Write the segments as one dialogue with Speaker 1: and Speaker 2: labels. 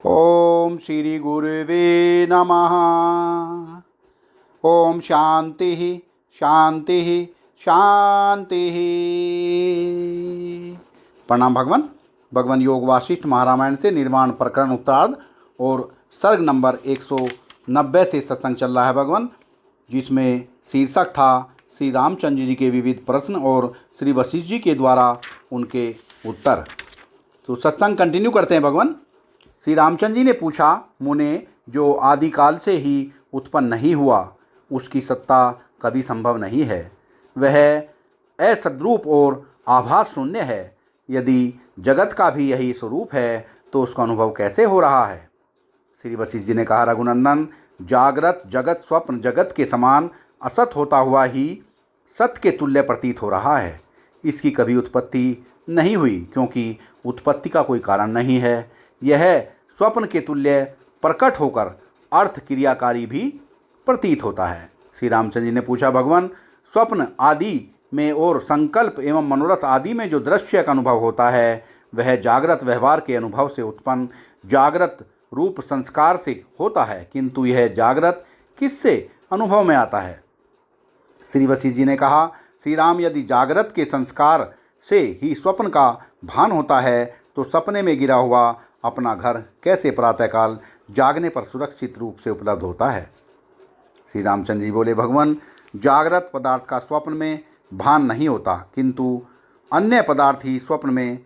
Speaker 1: ओम श्री गुरुवे नमः। ओम शांति शांति शांति। प्रणाम भगवान। भगवान योग वासिष्ठ महारामायण से निर्वाण प्रकरण उत्तरार्ध और सर्ग नंबर 190 से सत्संग चल रहा है भगवान, जिसमें शीर्षक था श्री रामचंद्र जी के विविध प्रश्न और श्री वशिष्ठ जी के द्वारा उनके उत्तर। तो सत्संग कंटिन्यू करते हैं भगवान। श्री रामचंद्र जी ने पूछा, मुने, जो आदिकाल से ही उत्पन्न नहीं हुआ उसकी सत्ता कभी संभव नहीं है। वह असद्रूप और आभास शून्य है। यदि जगत का भी यही स्वरूप है तो उसका अनुभव कैसे हो रहा है। श्री वशिष्ठ जी ने कहा, रघुनंदन, जागृत जगत स्वप्न जगत के समान असत होता हुआ ही सत्य के तुल्य प्रतीत हो रहा है। इसकी कभी उत्पत्ति नहीं हुई, क्योंकि उत्पत्ति का कोई कारण नहीं है। यह स्वप्न के तुल्य प्रकट होकर अर्थ क्रियाकारी भी प्रतीत होता है। श्री रामचंद्र जी ने पूछा, भगवान, स्वप्न आदि में और संकल्प एवं मनोरथ आदि में जो दृश्य का अनुभव होता है वह जागृत व्यवहार के अनुभव से उत्पन्न जागृत रूप संस्कार से होता है, किंतु यह जागृत किससे अनुभव में आता है। श्री वशिष्ठ जी ने कहा, श्री राम, यदि जागृत के संस्कार से ही स्वप्न का भान होता है तो सपने में गिरा हुआ अपना घर कैसे प्रातःकाल जागने पर सुरक्षित रूप से उपलब्ध होता है। श्री रामचंद्र जी बोले, भगवान, जागृत पदार्थ का स्वप्न में भान नहीं होता, किंतु अन्य पदार्थ ही स्वप्न में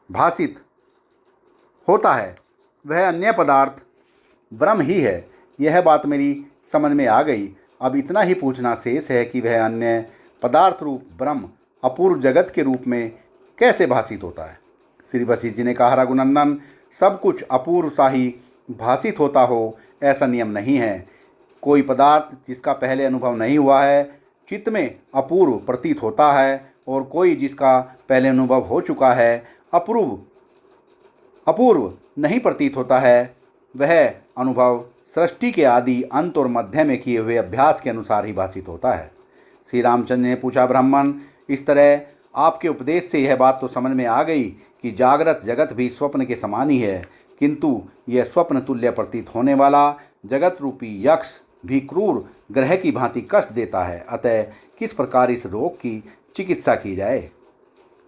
Speaker 1: भासित होता है। वह अन्य पदार्थ ब्रह्म ही है। यह बात मेरी समझ में आ गई। अब इतना ही पूछना शेष है कि वह अन्य पदार्थ रूप ब्रह्म अपूर्व जगत के रूप में कैसे भासित होता है। श्री वशिष्ठ जी ने कहा, रघुनंदन, सब कुछ अपूर्व सा ही भासित होता हो ऐसा नियम नहीं है। कोई पदार्थ जिसका पहले अनुभव नहीं हुआ है चित्त में अपूर्व प्रतीत होता है, और कोई जिसका पहले अनुभव हो चुका है अपूर्व नहीं प्रतीत होता है। वह अनुभव सृष्टि के आदि अंत और मध्य में किए हुए अभ्यास के अनुसार ही भासित होता है। श्री रामचंद्र ने पूछा, ब्राह्मण, इस तरह आपके उपदेश से यह बात तो समझ में आ गई कि जागृत जगत भी स्वप्न के समान ही है, किंतु यह स्वप्न तुल्य प्रतीत होने वाला जगत रूपी यक्ष भी क्रूर ग्रह की भांति कष्ट देता है। अतः किस प्रकार इस रोग की चिकित्सा की जाए।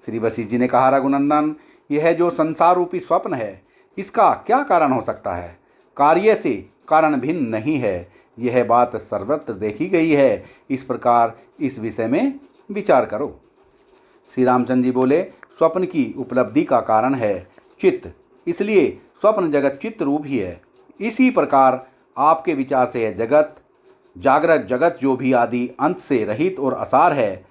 Speaker 1: श्री वशिष्ठ जी ने कहा, रघुनंदन, यह जो संसार रूपी स्वप्न है इसका क्या कारण हो सकता है। कार्य से कारण भिन्न नहीं है। यह बात सर्वत्र देखी गई है। इस प्रकार इस विषय में विचार करो। श्री रामचंद्र जी बोले, स्वप्न की उपलब्धि का कारण है चित्त, इसलिए स्वप्न जगत चित्त रूप ही है। इसी प्रकार आपके विचार से यह जगत जागृत जगत जो भी आदि अंत से रहित और असार है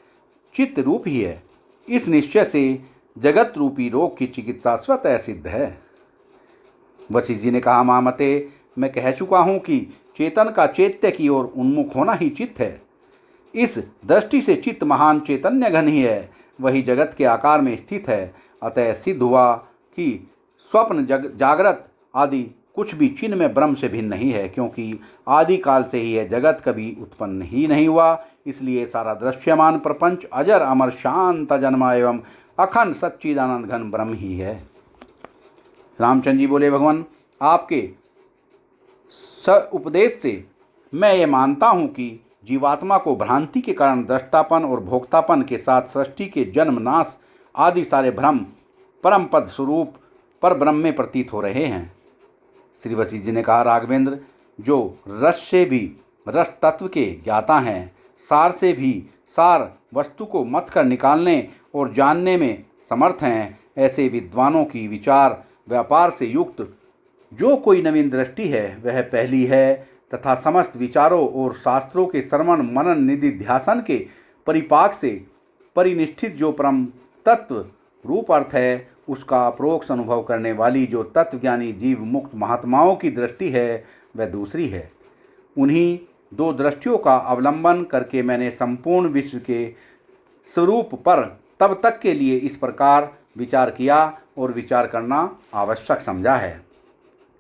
Speaker 1: चित्त रूप ही है। इस निश्चय से जगत रूपी रोग की चिकित्सा स्वतः सिद्ध है। वशिष्ठ जी ने कहा, महामते, मैं कह चुका हूँ कि चेतन का चैत्य की ओर उन्मुख होना ही चित्त है। इस दृष्टि से चित्त महान चैतन्य घन ही है, वही जगत के आकार में स्थित है। अतः सिद्ध हुआ कि स्वप्न जागृत आदि कुछ भी चिन्ह में ब्रह्म से भिन्न नहीं है, क्योंकि आदिकाल से ही यह जगत कभी उत्पन्न ही नहीं हुआ। इसलिए सारा दृश्यमान प्रपंच अजर अमर शांत जन्मा एवं अखंड सच्चिदानंद घन ब्रह्म ही है। रामचंद्र जी बोले, भगवान, आपके उपदेश से मैं ये मानता हूँ कि जीवात्मा को भ्रांति के कारण दृष्टापन और भोक्तापन के साथ सृष्टि के जन्म नाश आदि सारे भ्रम परम पद स्वरूप पर ब्रह्म में प्रतीत हो रहे हैं। श्री वशिष्ठ जी ने कहा, राघवेंद्र, जो रस से भी रस तत्व के ज्ञाता हैं, सार से भी सार वस्तु को मथ कर निकालने और जानने में समर्थ हैं, ऐसे विद्वानों की विचार व्यापार से युक्त जो कोई नवीन दृष्टि है वह पहली है, तथा समस्त विचारों और शास्त्रों के श्रवण मनन निधि ध्यासन के परिपाक से परिनिष्ठित जो परम तत्व रूप अर्थ है उसका अप्रोक्ष अनुभव करने वाली जो तत्वज्ञानी जीव मुक्त महात्माओं की दृष्टि है वह दूसरी है। उन्हीं दो दृष्टियों का अवलंबन करके मैंने संपूर्ण विश्व के स्वरूप पर तब तक के लिए इस प्रकार विचार किया और विचार करना आवश्यक समझा है,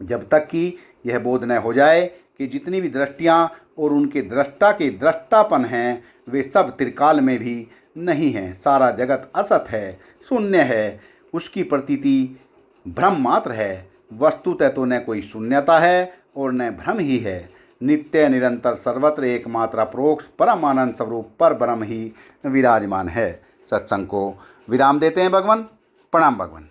Speaker 1: जब तक कि यह बोध न हो जाए कि जितनी भी दृष्टियाँ और उनके दृष्टा के दृष्टापन हैं वे सब त्रिकाल में भी नहीं हैं। सारा जगत असत है, शून्य है, उसकी प्रतीति भ्रम मात्र है। वस्तुतः तो न कोई शून्यता है और न भ्रम ही है। नित्य निरंतर सर्वत्र एकमात्र अपरोक्ष परमानंद स्वरूप पर ब्रह्म ही विराजमान है। सत्संग को विराम देते हैं भगवान। प्रणाम भगवान।